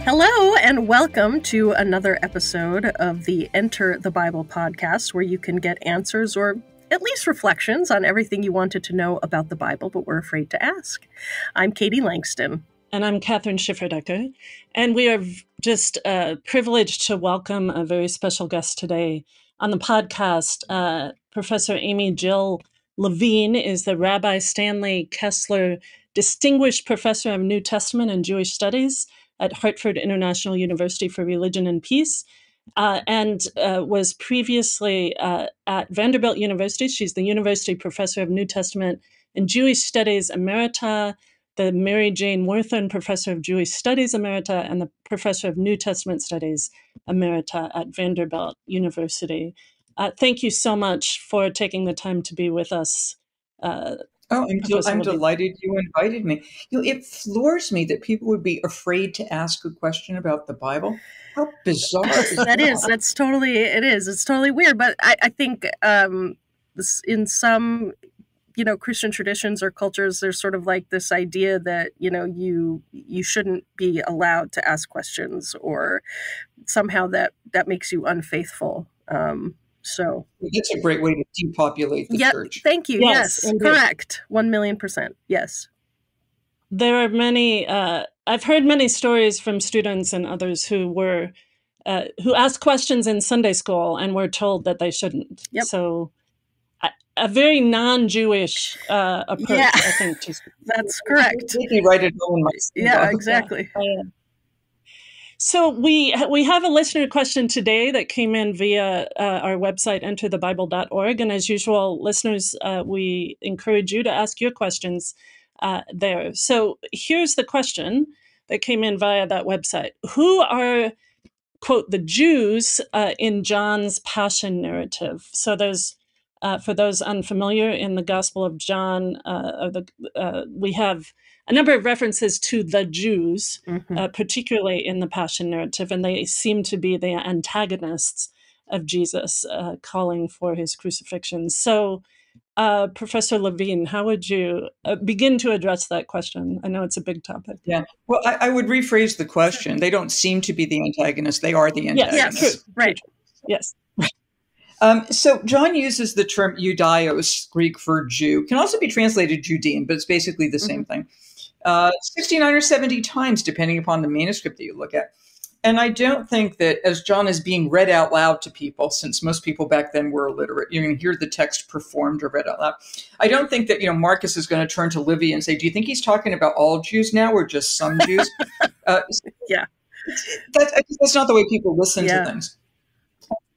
Hello and welcome to another episode of the Enter the Bible podcast, where you can get answers or at least reflections on everything you wanted to know about the Bible but were afraid to ask. I'm Katie Langston. And I'm Catherine Schifferdecker. And we are just privileged to welcome a very special guest today on the podcast. Professor Amy Jill-Levine is the Rabbi Stanley Kessler Distinguished Professor of New Testament and Jewish Studies at Hartford International University for Religion and Peace, and was previously at Vanderbilt University. She's the University Professor of New Testament and Jewish Studies Emerita, the Mary Jane Werthan Professor of Jewish Studies Emerita, and the Professor of New Testament Studies Emerita at Vanderbilt University. Thank you so much for taking the time to be with us. I'm delighted you invited me. It floors me that people would be afraid to ask a question about the Bible. How bizarre is that? It's totally weird. But I think in some, Christian traditions or cultures, there's sort of like this idea that, you shouldn't be allowed to ask questions, or somehow that makes you unfaithful. So it's a great way to depopulate the church. Thank you. Yes, correct. 1,000,000%. Yes. There are many, I've heard many stories from students and others who asked questions in Sunday school and were told that they shouldn't. Yep. So a very non-Jewish approach, I think. That's correct. They write it on my Yeah, exactly. So we have a listener question today that came in via our website, enterthebible.org. And as usual, listeners, we encourage you to ask your questions there. So here's the question that came in via that website. Who are, quote, the Jews in John's Passion narrative? So there's, for those unfamiliar, in the Gospel of John, we have a number of references to the Jews, particularly in the Passion narrative, and they seem to be the antagonists of Jesus, calling for his crucifixion. So, Professor Levine, how would you begin to address that question? I know it's a big topic. Yeah, well, I would rephrase the question. They don't seem to be the antagonists. They are the antagonists. Yes, true. Right. Yes. So John uses the term Judaios, Greek for Jew, can also be translated Judean, but it's basically the same thing. 69 or 70 times, depending upon the manuscript that you look at. And I don't think that as John is being read out loud to people, since most people back then were illiterate, you're going to hear the text performed or read out loud. I don't think that, Marcus is going to turn to Livy and say, do you think he's talking about all Jews now or just some Jews? Yeah. That's not the way people listen to things.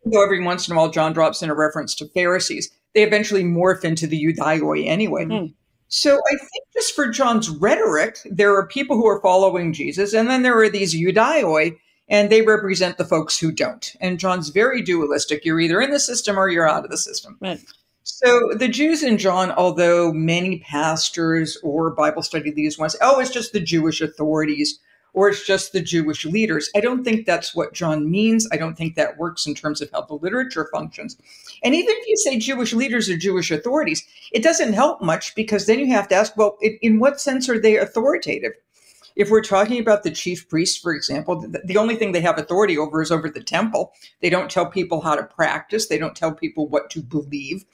Though every once in a while John drops in a reference to Pharisees, they eventually morph into the Judaioi anyway. So I think just for John's rhetoric, there are people who are following Jesus, and then there are these Judaioi, and they represent the folks who don't. And John's very dualistic. You're either in the system or you're out of the system. Right. So the Jews in John, although many pastors or Bible study leaders want to say, oh, it's just the Jewish authorities, or it's just the Jewish leaders. I don't think that's what John means. I don't think that works in terms of how the literature functions. And even if you say Jewish leaders or Jewish authorities, it doesn't help much, because then you have to ask, well, in what sense are they authoritative? If we're talking about the chief priests, for example, the only thing they have authority over is over the temple. They don't tell people how to practice. They don't tell people what to believe.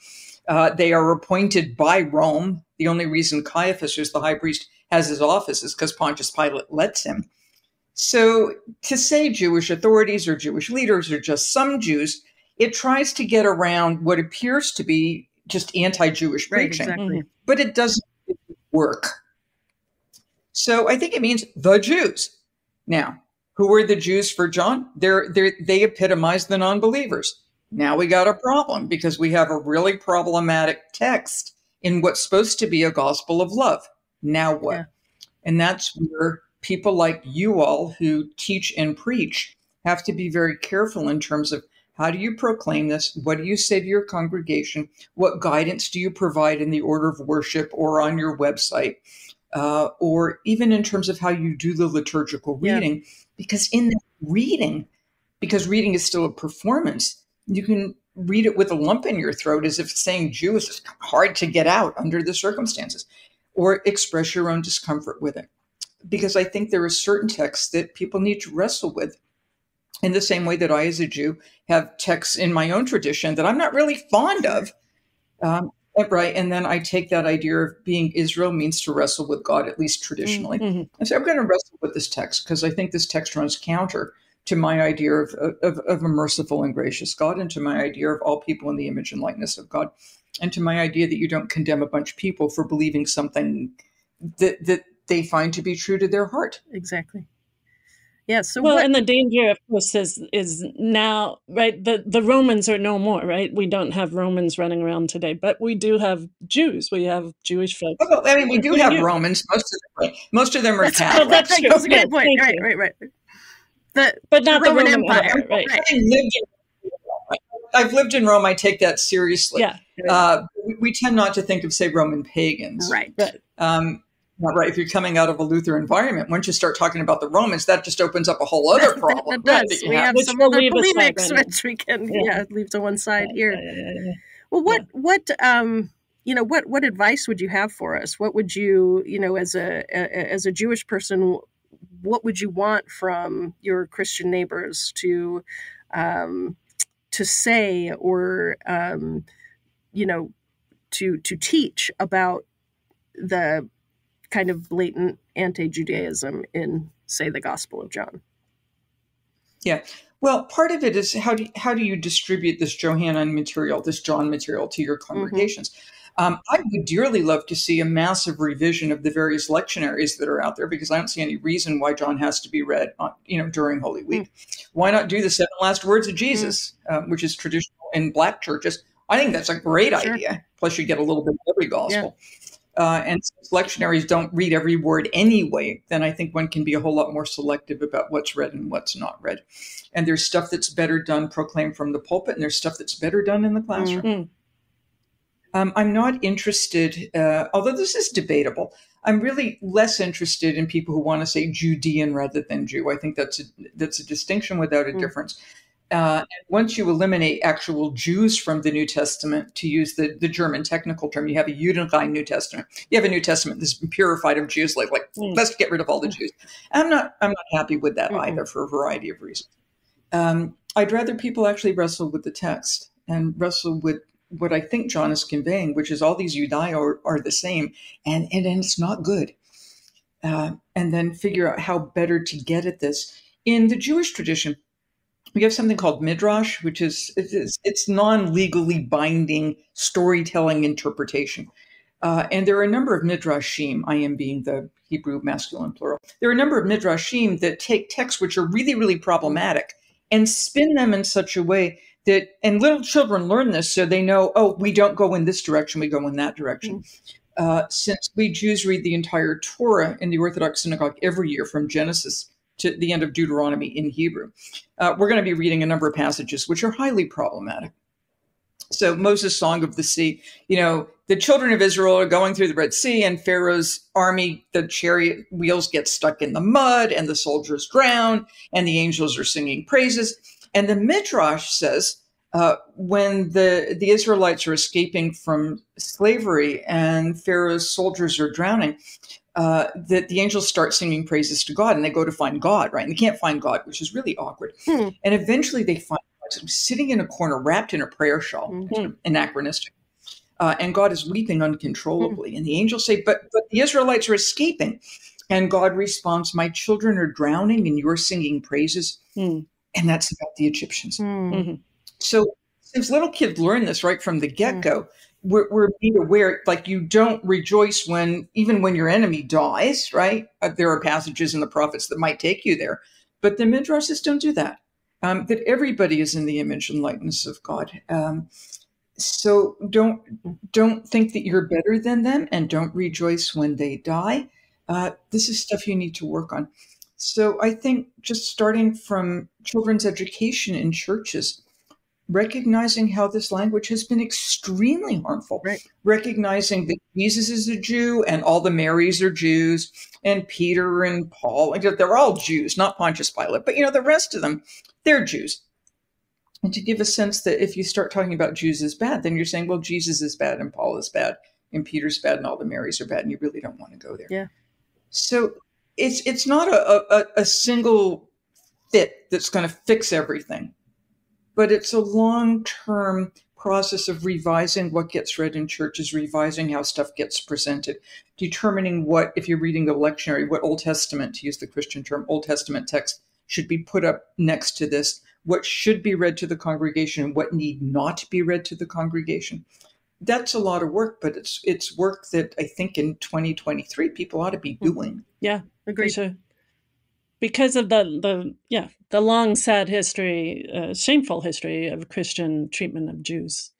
They are appointed by Rome. The only reason Caiaphas, who's the high priest, has his office is because Pontius Pilate lets him. So to say Jewish authorities or Jewish leaders or just some Jews, it tries to get around what appears to be just anti-Jewish preaching, exactly. But it doesn't work. So I think it means the Jews. Now, who were the Jews for John? They epitomize the non-believers. Now we got a problem, because we have a really problematic text in what's supposed to be a gospel of love. Now what? Yeah. And that's where people like you all who teach and preach have to be very careful in terms of, how do you proclaim this? What do you say to your congregation? What guidance do you provide in the order of worship or on your website? Or even in terms of how you do the liturgical reading? Yeah. Because in the reading, because reading is still a performance, you can read it with a lump in your throat as if saying Jew is hard to get out under the circumstances, or express your own discomfort with it. because I think there are certain texts that people need to wrestle with in the same way that I, as a Jew, have texts in my own tradition that I'm not really fond of. Right. And then I take that idea of being Israel means to wrestle with God, at least traditionally. And so I'm going to wrestle with this text because I think this text runs counter to my idea of a merciful and gracious God, and to my idea of all people in the image and likeness of God, and to my idea that you don't condemn a bunch of people for believing something that they find to be true to their heart. Exactly. Yeah. So well, and the danger, of course, is now, right? The Romans are no more, right? We don't have Romans running around today, but we do have Jews. We have Jewish folks. Well, I mean, we do have Romans. Most of them are Catholic. That's a good point. Right. But not the Roman Empire. Right. I've lived in Rome. I take that seriously. Yeah. We tend not to think of, say, Roman pagans. Right. Right. If you're coming out of a Luther environment, once you start talking about the Romans, that just opens up a whole other problem. It does. We have some other polemics, which we can leave to one side here. Well, what advice would you have for us? What would you, as a Jewish person, what would you want from your Christian neighbors to say, or to teach about the kind of blatant anti-Judaism in, say, the Gospel of John? Yeah. Well, part of it is how do you distribute this Johannine material, this John material, to your congregations? I would dearly love to see a massive revision of the various lectionaries that are out there, because I don't see any reason why John has to be read during Holy Week. Why not do the 7 last words of Jesus, which is traditional in Black churches? I think that's a great idea. Plus, you get a little bit of every gospel. And since lectionaries don't read every word anyway, then I think one can be a whole lot more selective about what's read and what's not read. And there's stuff that's better done proclaimed from the pulpit, and there's stuff that's better done in the classroom. I'm not interested, although this is debatable, I'm really less interested in people who want to say Judean rather than Jew. I think that's a distinction without a difference. And once you eliminate actual Jews from the New Testament, to use the German technical term, you have a Judenrein New Testament. You have a New Testament that's been purified of Jews, like let's get rid of all the Jews. I'm not happy with that either, for a variety of reasons. I'd rather people actually wrestle with the text and wrestle with what I think John is conveying, which is all these Judai are the same, and it's not good. And then figure out how better to get at this. In the Jewish tradition, we have something called midrash, which is it's non-legally binding storytelling interpretation. And there are a number of midrashim, I am being the Hebrew masculine plural. There are a number of midrashim that take texts which are really, really problematic and spin them in such a way that, and little children learn this so they know, oh, we don't go in this direction, we go in that direction. Since we Jews read the entire Torah in the Orthodox synagogue every year from Genesis to the end of Deuteronomy in Hebrew, we're going to be reading a number of passages which are highly problematic. So Moses' Song of the Sea, the children of Israel are going through the Red Sea, and Pharaoh's army, the chariot wheels get stuck in the mud, and the soldiers drown, and the angels are singing praises. And the Midrash says when the Israelites are escaping from slavery and Pharaoh's soldiers are drowning, that the angels start singing praises to God, and they go to find God, right? And they can't find God, which is really awkward. And eventually they find God sitting in a corner, wrapped in a prayer shawl, anachronistic. And God is weeping uncontrollably. And the angels say, but the Israelites are escaping. And God responds, my children are drowning and you're singing praises. And that's about the Egyptians. So since little kids learn this right from the get-go, we're being aware, like, you don't rejoice even when your enemy dies, right? There are passages in the prophets that might take you there, but the midrashes don't do that. That everybody is in the image and likeness of God. So don't think that you're better than them, and don't rejoice when they die. This is stuff you need to work on. So I think just starting from children's education in churches, recognizing how this language has been extremely harmful, recognizing that Jesus is a Jew and all the Marys are Jews, and Peter and Paul, they're all Jews, not Pontius Pilate, but the rest of them, they're Jews. And to give a sense that if you start talking about Jews as bad, then you're saying, well, Jesus is bad and Paul is bad and Peter's bad and all the Marys are bad, and you really don't want to go there. Yeah. So it's not a single fit that's going to fix everything, but it's a long-term process of revising what gets read in churches, revising how stuff gets presented, determining what, if you're reading the lectionary, what Old Testament, to use the Christian term, Old Testament text should be put up next to this, what should be read to the congregation, and what need not be read to the congregation. That's a lot of work, but it's work that I think in 2023 people ought to be doing. Yeah, Agreed. for sure. Because of the long, sad history, shameful history of Christian treatment of Jews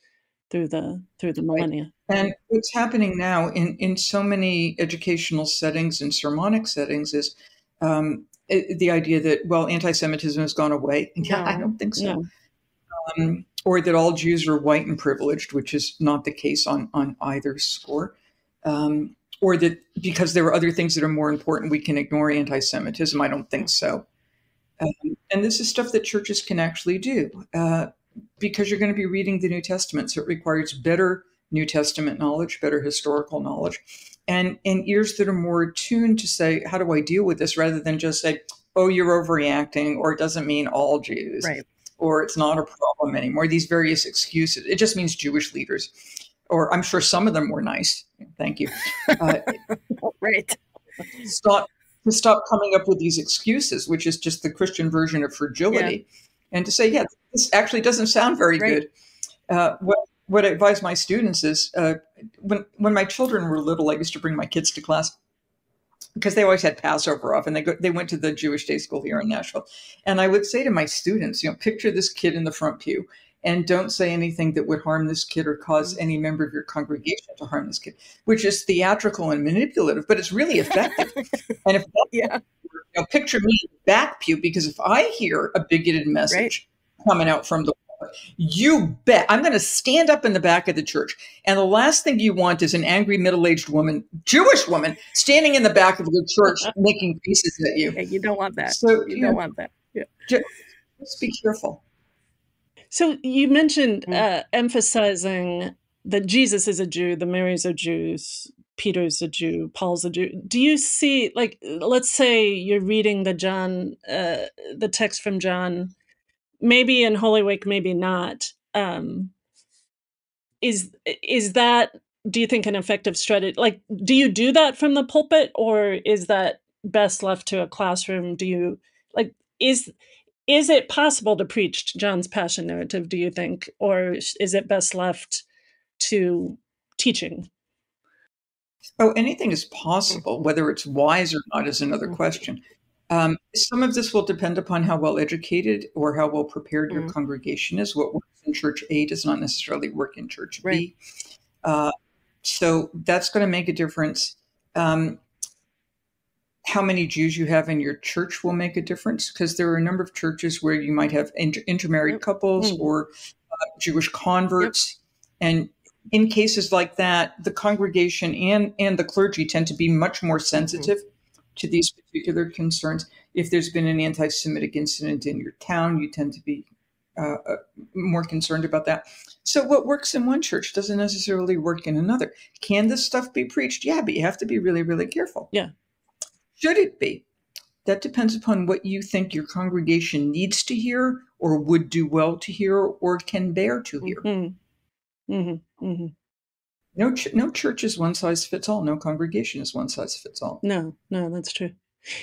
through the millennia. Right. And what's happening now in so many educational settings and sermonic settings is the idea that, well, anti-Semitism has gone away. Yeah, I don't think so. No. Or that all Jews are white and privileged, which is not the case on either score. Or that because there are other things that are more important, we can ignore anti-Semitism. I don't think so. And this is stuff that churches can actually do because you're going to be reading the New Testament. So it requires better New Testament knowledge, better historical knowledge, and ears that are more attuned to say, how do I deal with this, rather than just say, oh, you're overreacting, or it doesn't mean all Jews, right, or it's not a problem anymore. These various excuses. It just means Jewish leaders. Or I'm sure some of them were nice. Thank you. Right. Stop coming up with these excuses, which is just the Christian version of fragility, and to say, yeah, this actually doesn't sound very good. What I advise my students is when my children were little, I used to bring my kids to class because they always had Passover off, and they went to the Jewish day school here in Nashville. And I would say to my students, picture this kid in the front pew, and don't say anything that would harm this kid or cause any member of your congregation to harm this kid, which is theatrical and manipulative, but it's really effective. And if picture me in the back pew, because if I hear a bigoted message coming out from the pulpit, you bet I'm going to stand up in the back of the church. And the last thing you want is an angry middle-aged woman, Jewish woman, standing in the back of your church making faces at you. Yeah, you don't want that. So you don't want that. Yeah. Just be careful. So you mentioned emphasizing that Jesus is a Jew, the Marys are Jews, Peter's a Jew, Paul's a Jew. Do you see, like, let's say you're reading the text from John, maybe in Holy Week, maybe not. Is that, do you think, an effective strategy? Like, do you do that from the pulpit, or is that best left to a classroom? Do you, like, is it possible to preach John's passion narrative, do you think, or is it best left to teaching? Oh, anything is possible. Whether it's wise or not is another question. Some of this will depend upon how well educated or how well prepared your congregation is. What works in church A does not necessarily work in church B. So that's going to make a difference. How many Jews you have in your church will make a difference, because there are a number of churches where you might have intermarried couples or Jewish converts. And in cases like that, the congregation and the clergy tend to be much more sensitive to these particular concerns. If there's been an anti-Semitic incident in your town, you tend to be more concerned about that. So what works in one church doesn't necessarily work in another. Can this stuff be preached? Yeah, but you have to be really, really careful. Yeah. Should it be? That depends upon what you think your congregation needs to hear, or would do well to hear, or can bear to hear. No church is one size fits all. No congregation is one size fits all. No, that's true.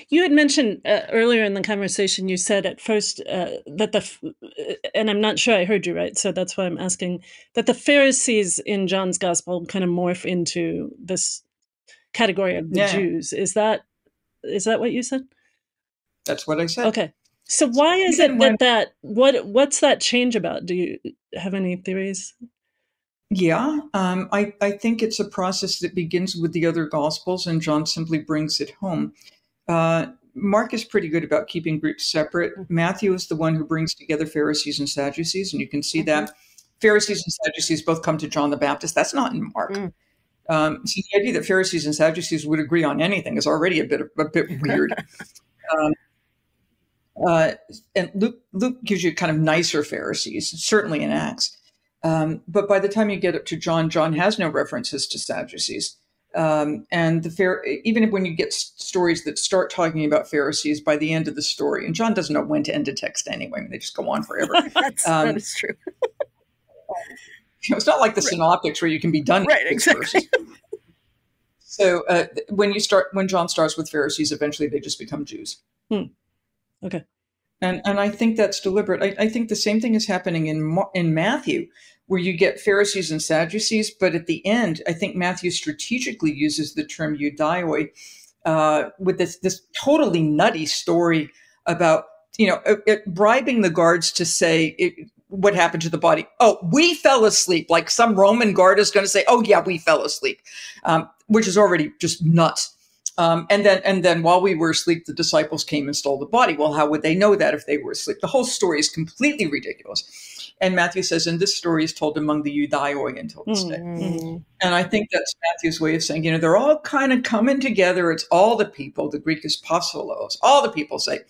You had mentioned earlier in the conversation, you said at first that and I'm not sure I heard you right, so that's why I'm asking, that the Pharisees in John's gospel kind of morph into this category of the Jews. Is that what you said? That's what I said. Okay. So why is it what's that change about? Do you have any theories? Yeah, I think it's a process that begins with the other Gospels, and John simply brings it home. Mark is pretty good about keeping groups separate. Matthew is the one who brings together Pharisees and Sadducees, and you can see that Pharisees and Sadducees both come to John the Baptist. That's not in Mark. So the idea that Pharisees and Sadducees would agree on anything is already a bit weird. And Luke gives you kind of nicer Pharisees, certainly in Acts. But by the time you get up to John, John has no references to Sadducees. And even when you get stories that start talking about Pharisees, by the end of the story, and John doesn't know when to end a text anyway, I mean, they just go on forever. That is true. It's not like the synoptics where you can be done right, with exactly. So when John starts with Pharisees, eventually they just become Jews. Okay. And I think that's deliberate. I think the same thing is happening in Matthew, where you get Pharisees and Sadducees, but at the end, I think Matthew strategically uses the term Judaioi with this totally nutty story about bribing the guards to say what happened to the body. Oh, we fell asleep. Like some Roman guard is going to say, "Oh yeah, we fell asleep," which is already just nuts. And then while we were asleep, the disciples came and stole the body. Well, how would they know that if they were asleep? The whole story is completely ridiculous. And Matthew says, and this story is told among the Judaioi until this day. And I think that's Matthew's way of saying, they're all kind of coming together. It's all the people. The Greek is passolos. All the people say,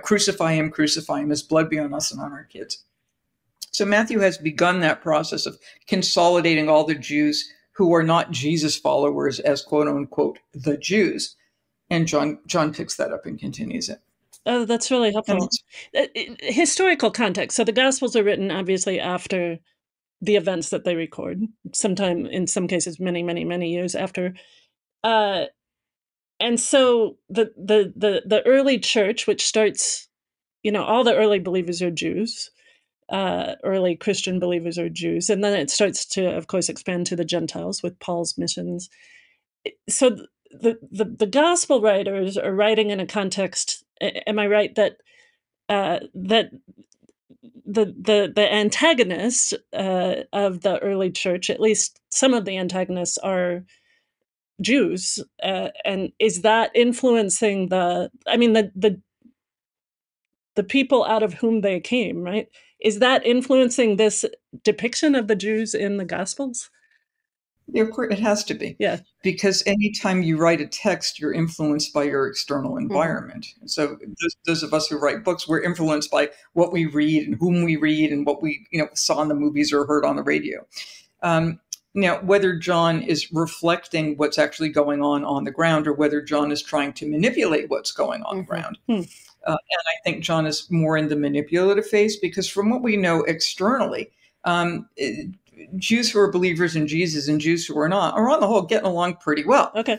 crucify him, his blood be on us and on our kids. So Matthew has begun that process of consolidating all the Jews who are not Jesus followers as quote unquote the Jews. And John picks that up and continues it. Oh, that's really helpful. Historical context. So the Gospels are written obviously after the events that they record, sometime in some cases many, many, many years after. And so the early church, which starts, all the early believers are Jews. Early Christian believers are Jews. And then it starts to, of course, expand to the Gentiles with Paul's missions. So the gospel writers are writing in a context. Am I right that that the antagonists of the early church, at least some of the antagonists, are Jews, and is that influencing the people out of whom they came? Right? Is that influencing this depiction of the Jews in the Gospels? Yeah, of course, it has to be. Yeah. Because anytime you write a text, you're influenced by your external environment. So those of us who write books, we're influenced by what we read and whom we read and what we saw in the movies or heard on the radio. Now, whether John is reflecting what's actually going on the ground or whether John is trying to manipulate what's going on the ground. And I think John is more in the manipulative phase because from what we know externally, Jews who are believers in Jesus and Jews who are not are on the whole getting along pretty well. Okay.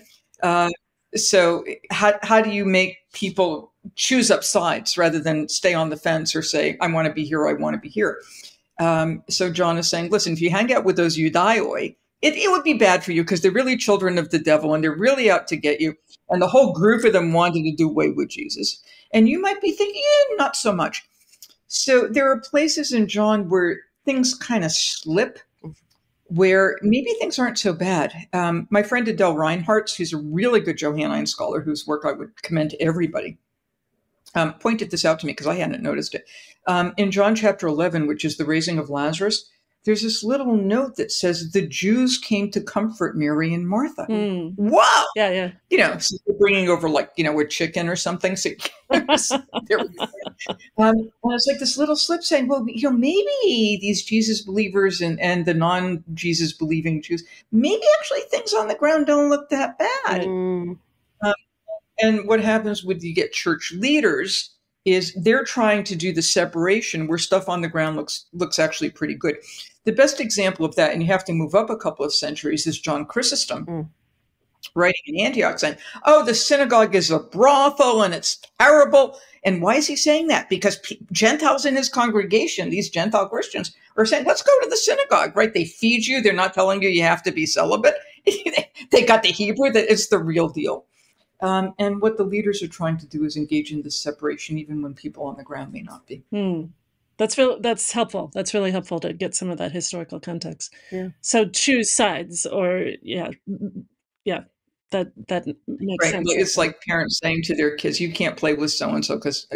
So how do you make people choose up sides rather than stay on the fence or say, I want to be here, I want to be here? So John is saying, listen, if you hang out with those Judaioi, it would be bad for you because they're really children of the devil and they're really out to get you. And the whole group of them wanted to do away with Jesus. And you might be thinking, not so much. So there are places in John where things kind of slip, where maybe things aren't so bad. My friend Adele Reinhardt, who's a really good Johannine scholar, whose work I would commend to everybody, pointed this out to me because I hadn't noticed it. In John chapter 11, which is the raising of Lazarus, there's this little note that says the Jews came to comfort Mary and Martha. Wow! Yeah. So they're bringing over a chicken or something. So and it's like this little slip saying, well, maybe these Jesus believers and the non-Jesus believing Jews, maybe actually things on the ground don't look that bad. And what happens when you get church leaders is they're trying to do the separation where stuff on the ground looks actually pretty good. The best example of that, and you have to move up a couple of centuries, is John Chrysostom writing in Antioch saying, oh, the synagogue is a brothel and it's terrible. And why is he saying that? Because Gentiles in his congregation, these Gentile Christians, are saying, let's go to the synagogue, right? They feed you. They're not telling you you have to be celibate. They got the Hebrew, that it's the real deal. And what the leaders are trying to do is engage in this separation, even when people on the ground may not be. That's helpful. That's really helpful to get some of that historical context. Yeah. So choose sides, or that makes sense. It's like parents saying to their kids, "You can't play with so and so because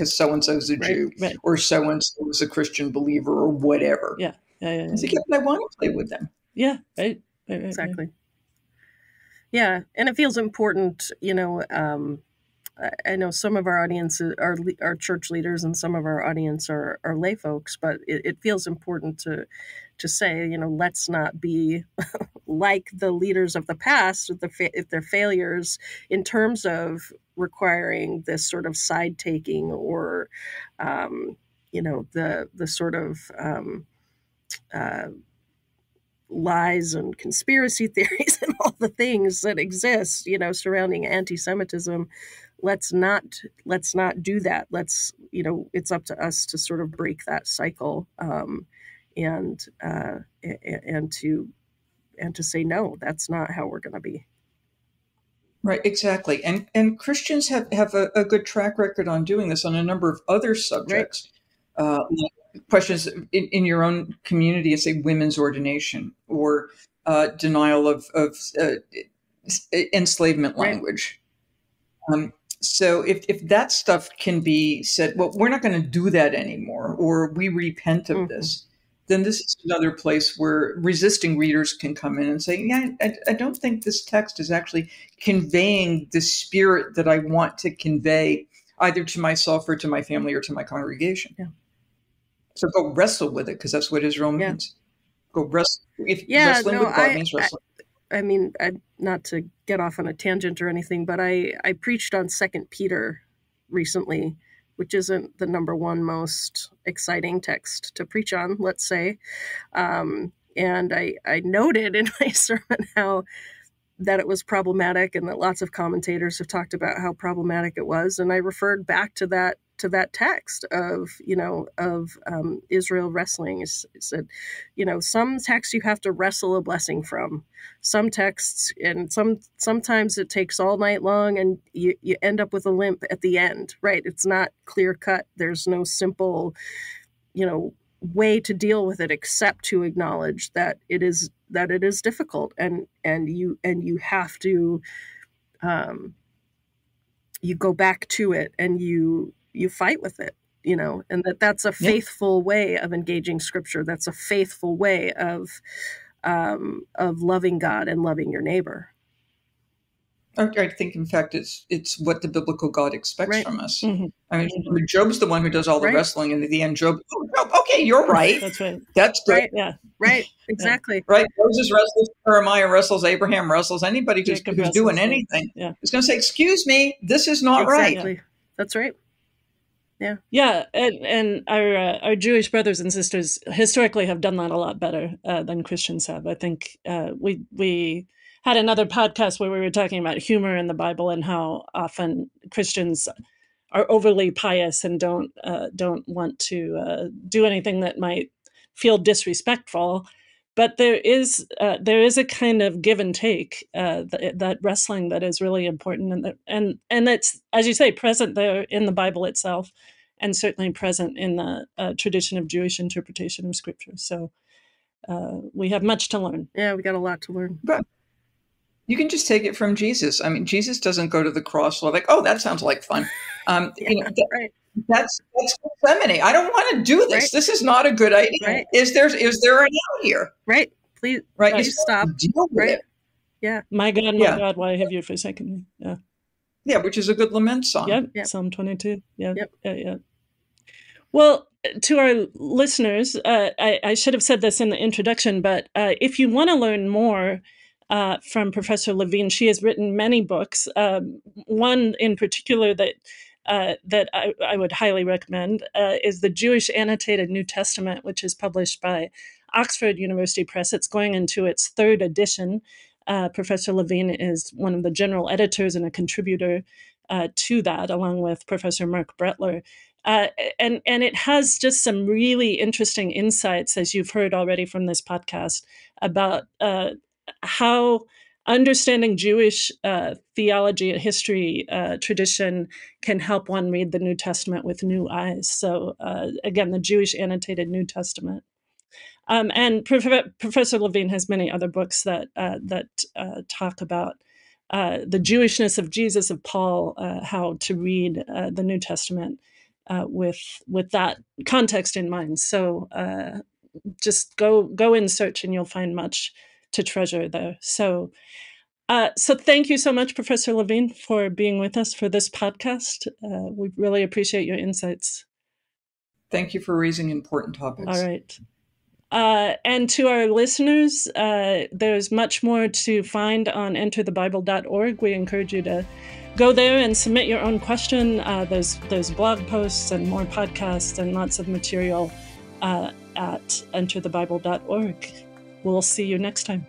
so and so is a Jew, or so and so is a Christian believer, or whatever." Yeah. It's like, I want to play with them. Yeah. Right. Exactly. Yeah, and it feels important, I know some of our audience are church leaders, and some of our audience are lay folks, but it feels important to say, let's not be like the leaders of the past if they're failures in terms of requiring this sort of side taking or, the sort of lies and conspiracy theories and all the things that exist, surrounding anti-Semitism. Let's not do that. It's up to us to sort of break that cycle, and to say, no, that's not how we're going to be. Right, exactly. And Christians have a good track record on doing this on a number of other subjects. Right. Questions in your own community, say women's ordination or denial of enslavement language. Right. So if that stuff can be said, well, we're not going to do that anymore, or we repent of this, then this is another place where resisting readers can come in and say, yeah, I don't think this text is actually conveying the spirit that I want to convey either to myself or to my family or to my congregation. Yeah. So go wrestle with it, because that's what Israel means. Go wrestle. Wrestling with God means wrestling. I mean, not to get off on a tangent or anything, but I preached on 2 Peter recently, which isn't the number one most exciting text to preach on, let's say. And I noted in my sermon that it was problematic, and that lots of commentators have talked about how problematic it was. And I referred back to that text of Israel wrestling. It said, some texts you have to wrestle a blessing from. Some texts, and sometimes it takes all night long, and you end up with a limp at the end, right? It's not clear cut. There's no simple, way to deal with it except to acknowledge that it is difficult, and you have to you go back to it, and you fight with it, and that's a faithful way of engaging Scripture. That's a faithful way of loving God and loving your neighbor. I think, in fact, it's what the biblical God expects from us. Mm-hmm. I mean, Job's the one who does all the wrestling, and in the end, Job, okay, you're right. That's right. That's great. Right. Yeah. Right. Exactly. Right. Moses wrestles, Jeremiah wrestles, Abraham wrestles. Anybody who's doing anything is going to say, "Excuse me, this is not right." Exactly. That's right. Yeah. Yeah. And our Jewish brothers and sisters historically have done that a lot better than Christians have. I think we had another podcast where we were talking about humor in the Bible and how often Christians are overly pious and don't want to do anything that might feel disrespectful. But there is a kind of give and take, that wrestling that is really important, and that's, as you say, present there in the Bible itself, and certainly present in the tradition of Jewish interpretation of Scripture. So we have much to learn. Yeah, we got a lot to learn. But you can just take it from Jesus. I mean, Jesus doesn't go to the cross like, oh, that sounds like fun. Right. That's Gethsemane. I don't want to do this. Right. This is not a good idea. Right. Is there an out here? Right. Please stop. Right. It. Yeah. My God, why have you forsaken me? Yeah. Yeah, which is a good lament song. Yep. Psalm 22. Yeah. Yep. Yeah. Well, to our listeners, I should have said this in the introduction, but if you want to learn more from Professor Levine, she has written many books. One in particular that I would highly recommend is the Jewish Annotated New Testament, which is published by Oxford University Press. It's going into its third edition. Professor Levine is one of the general editors and a contributor to that, along with Professor Mark Brettler. And it has just some really interesting insights, as you've heard already from this podcast, about how understanding Jewish theology and history tradition can help one read the New Testament with new eyes. So again, the Jewish Annotated New Testament. And Professor Levine has many other books that talk about the Jewishness of Jesus, of Paul, how to read the New Testament with that context in mind. So just go in search, and you'll find much to treasure there. So So thank you so much, Professor Levine, for being with us for this podcast. We really appreciate your insights. Thank you for raising important topics. All right. And to our listeners, there's much more to find on enterthebible.org. We encourage you to go there and submit your own question. There's blog posts and more podcasts and lots of material at enterthebible.org. We'll see you next time.